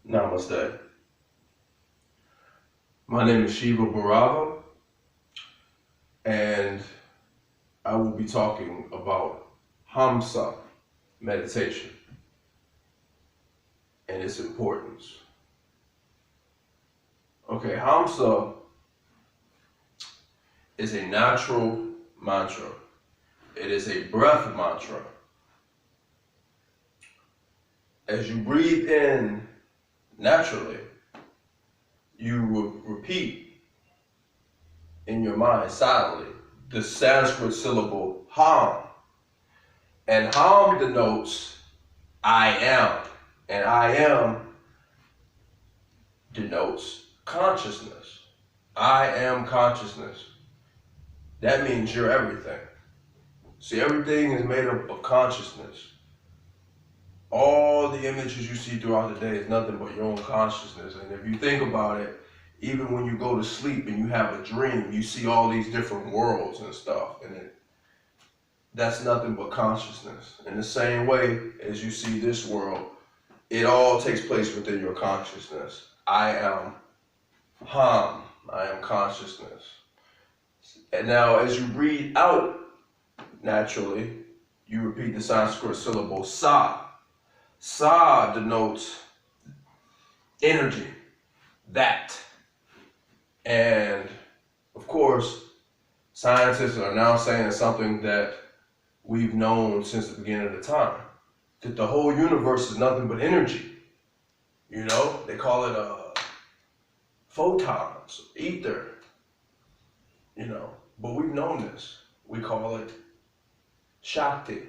Namaste. My name is Shiva Bhairava, and I will be talking about Hamsa meditation and its importance. Okay, Hamsa is a natural mantra. It is a breath mantra. As you breathe in naturally, you will repeat in your mind silently the Sanskrit syllable Ham. And Ham denotes I am. And I am denotes consciousness. I am consciousness. That means you're everything. See, everything is made up of consciousness. All the images you see throughout the day is nothing but your own consciousness. And if you think about it, even when you go to sleep and you have a dream, you see all these different worlds and stuff. And that's nothing but consciousness. In the same way as you see this world, it all takes place within your consciousness. I am Ham. I am consciousness. And now as you breathe out naturally, you repeat the Sanskrit syllable Sa. Sa denotes energy, that. And of course, scientists are now saying something that we've known since the beginning of the time, that the whole universe is nothing but energy. You know, they call it photons, ether, but we've known this. We call it Shakti,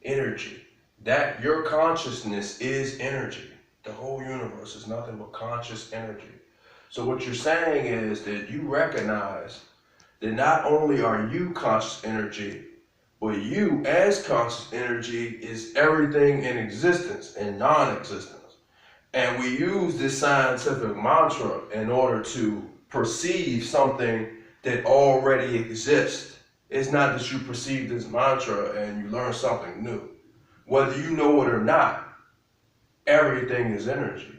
energy. That your consciousness is energy. The whole universe is nothing but conscious energy. So what you're saying is that you recognize that not only are you conscious energy, but you as conscious energy is everything in existence and non-existence. And we use this scientific mantra in order to perceive something that already exists. It's not that you perceive this mantra and you learn something new. Whether you know it or not, everything is energy.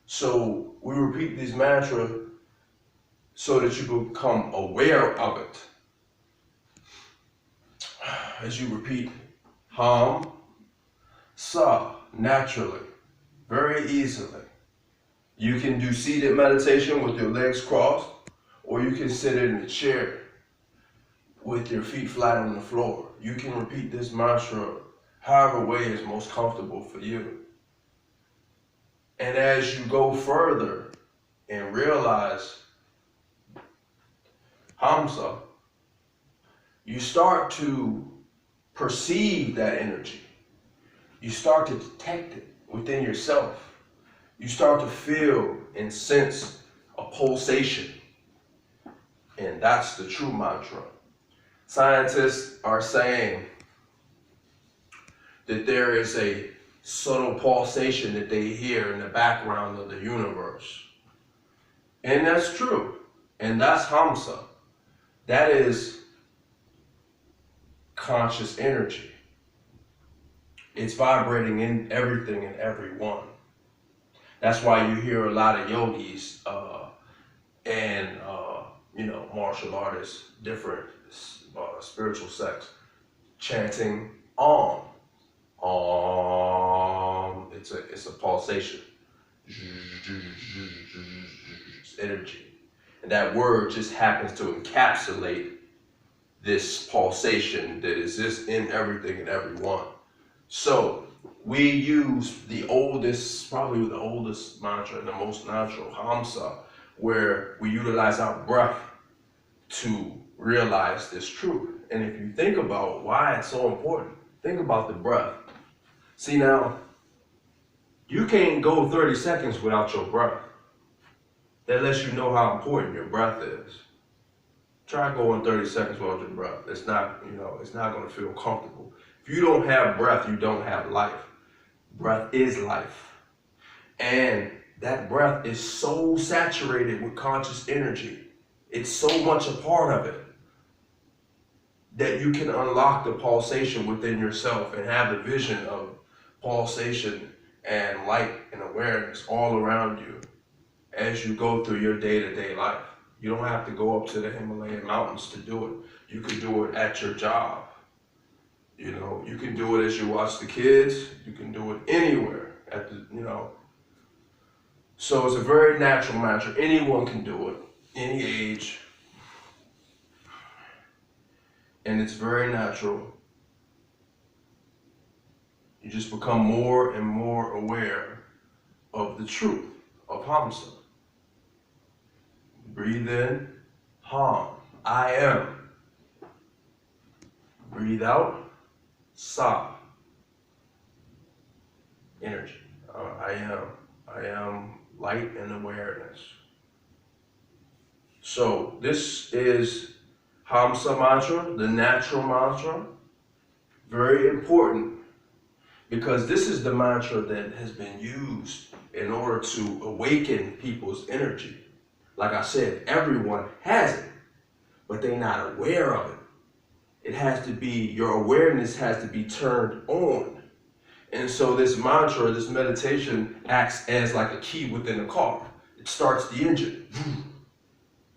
So we repeat this mantra so that you become aware of it. As you repeat Ham, Sa, naturally, very easily. You can do seated meditation with your legs crossed, or you can sit in a chair with your feet flat on the floor. You can repeat this mantra however way is most comfortable for you. And as you go further and realize Hamsa, you start to perceive that energy. You start to detect it within yourself. You start to feel and sense a pulsation. And that's the true mantra. Scientists are saying that there is a subtle pulsation that they hear in the background of the universe. And that's true. And that's Hamsa. That is conscious energy. It's vibrating in everything and everyone. That's why you hear a lot of yogis and martial artists, different spiritual sects, chanting Om. Om. It's a pulsation. It's energy. And that word just happens to encapsulate this pulsation that exists in everything and everyone. So we use probably the oldest mantra and the most natural, Hamsa, where we utilize our breath to realize this truth. And if you think about why it's so important, think about the breath. See now, you can't go 30 seconds without your breath. That lets you know how important your breath is. Try going 30 seconds without your breath. It's not going to feel comfortable. If you don't have breath, you don't have life. Breath is life. And that breath is so saturated with conscious energy. It's so much a part of it that you can unlock the pulsation within yourself and have the vision of pulsation and light and awareness all around you as you go through your day-to-day life. You don't have to go up to the Himalayan mountains to do it. You can do it at your job. You know, you can do it as you watch the kids. You can do it anywhere at the, you know. So it's a very natural mantra. Anyone can do it, any age. And it's very natural. You just become more and more aware of the truth of Hamsa. Breathe in, Ham, I am. Breathe out, Sa, energy. I am light and awareness. So this is Hamsa mantra, the natural mantra. Very important, because this is the mantra that has been used in order to awaken people's energy. Like I said, everyone has it, but they're not aware of it. It has to be, your awareness has to be turned on. And so this mantra, this meditation acts as like a key within a car. It starts the engine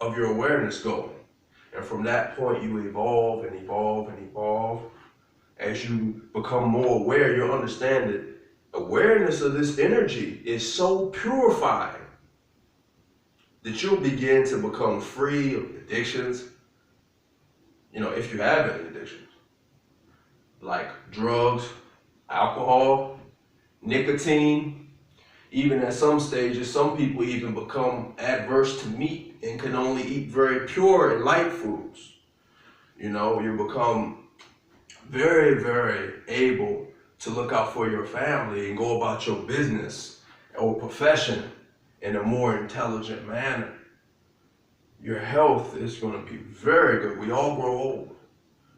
of your awareness going. And from that point, you evolve and evolve and evolve. As you become more aware, you'll understand that awareness of this energy is so purifying that you'll begin to become free of addictions. You know, if you have any addictions, like drugs, alcohol, nicotine. Even at some stages, some people even become adverse to meat and can only eat very pure and light foods. You know, you become very, very able to look out for your family and go about your business or profession in a more intelligent manner. Your health is going to be very good. We all grow old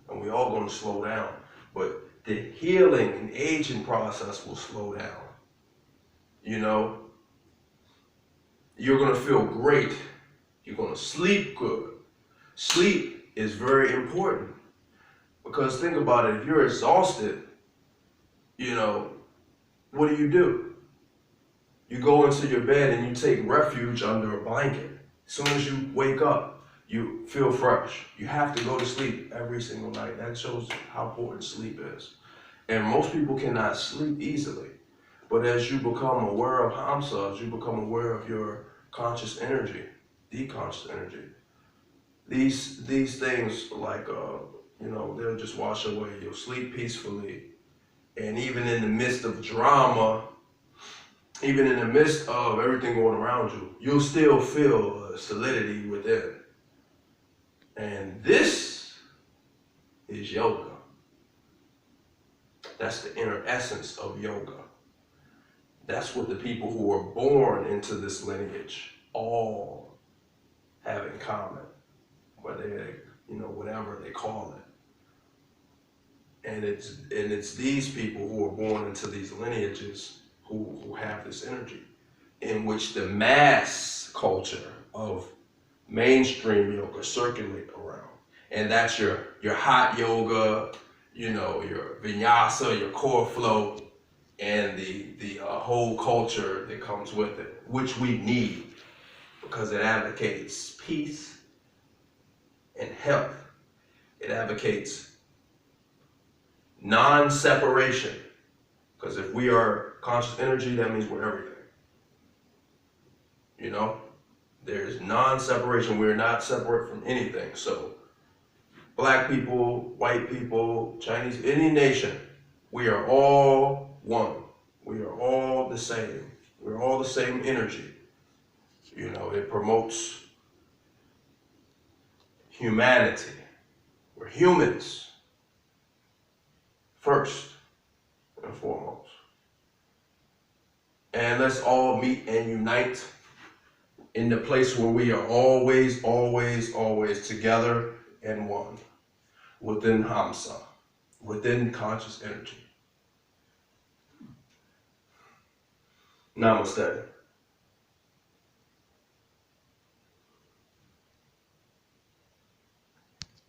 and we all going to slow down, but the healing and aging process will slow down. You know, you're going to feel great. You're going to sleep good. Sleep is very important, because think about it. If you're exhausted, you know, what do? You go into your bed and you take refuge under a blanket. As soon as you wake up, you feel fresh. You have to go to sleep every single night. That shows how important sleep is. And most people cannot sleep easily. But as you become aware of Hamsa, as you become aware of your conscious energy, the conscious energy, these things like, you know, they'll just wash away. You'll sleep peacefully. And even in the midst of drama, even in the midst of everything going around you, you'll still feel a solidity within. And this is yoga. That's the inner essence of yoga. That's what the people who are born into this lineage all have in common, whether they, you know, whatever they call it. And it's these people who are born into these lineages who have this energy, in which the mass culture of mainstream yoga circulate around. And that's your hot yoga, you know, your vinyasa, your core flow, and the whole culture that comes with it, which we need, because it advocates peace and health. It advocates non-separation, because if we are conscious energy, that means we're everything. You know, there's non-separation. We're not separate from anything. So black people, white people, Chinese, any nation, we are all one. We are all the same. We're all the same energy. You know, it promotes humanity. We're humans first and foremost. And let's all meet and unite in the place where we are always, always, always together and one, within Hamsa, within conscious energy. Namaste.